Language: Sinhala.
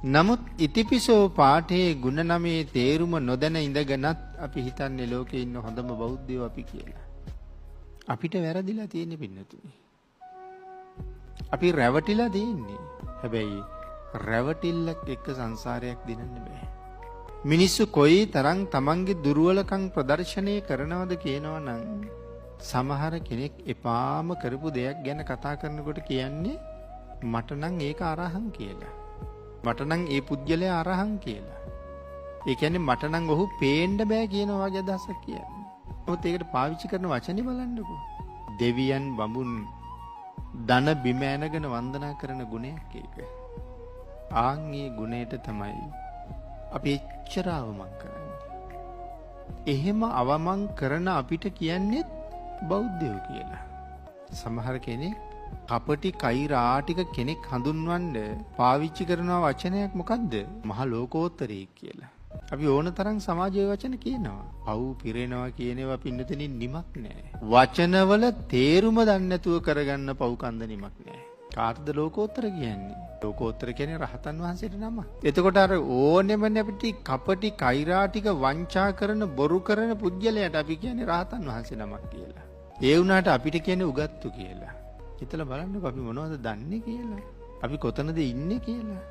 නමුත් ඉතිපිසෝ පාඨයේ ගුණ නමේ තේරුම නොදැන ඉඳගෙනත් අපි හිතන්නේ ලෝකේ ඉන්න හොඳම බෞද්ධයෝ අපි කියලා. අපිට වැරදිලා තියෙන්නේ පින්නතුනි. අපි රැවටිලා තියෙන්නේ. හැබැයි රැවටිල්ලක් එක්ක සංසාරයක් දිනන්න බෑ. මිනිස්සු කොයි තරම් තමන්ගේ දුර්වලකම් ප්‍රදර්ශනය කරනවද කියනවා නම් සමහර කෙනෙක් එපාම කරපු දෙයක් ගැන කතා කරනකොට කියන්නේ මට නම් ඒක අරහං කියලා. මට නම් ඒ පුද්ගලයා අරහං කියලා. ඒ කියන්නේ මට නම් ඔහු පේන්න බෑ කියන වගේ අදහසක් කියන්නේ. ඔහොත් ඒකට පාවිච්චි කරන වචනේ බලන්නකෝ. දෙවියන් බඹුන් ධන බිම ඇනගෙන වන්දනා කරන ගුණයක් ඒක. ආන්ගේ ගුණයට තමයි අපි එච්චර අවමන් කරන්නේ. එහෙම අවමන් කරන අපිට කියන්නේ බෞද්ධයෝ කියලා. සමහර කෙනෙක් කපටි කෛරාටික කෙනෙක් හඳුන්වන්න පාවිච්චි කරන වචනයක් මොකද්ද? මහ ලෝකෝත්තරී කියලා. අපි ඕන තරම් සමාජයේ වචන කියනවා. පව් පිරෙනවා කියන ඒවා පින්නතනින් නිමක් නෑ. වචනවල තේරුම දන්නේ නැතුව කරගන්න පව් කන්ද නිමක් නෑ. කාටද ලෝකෝත්තර කියන්නේ? ලෝකෝත්තර කියන්නේ රහතන් වහන්සේට නම. එතකොට අර ඕනෙමනේ අපිට කපටි කෛරාටික වංචා කරන බොරු කරන පුජ්‍යලයට අපි කියන්නේ රහතන් වහන්සේ නමක් කියලා. ඒ වුණාට අපිට කියන්නේ උගත්තු කියලා. හිතලා බලන්නකෝ අපි මොනවද දන්නේ කියලා. අපි කොතනද ඉන්නේ කියලා.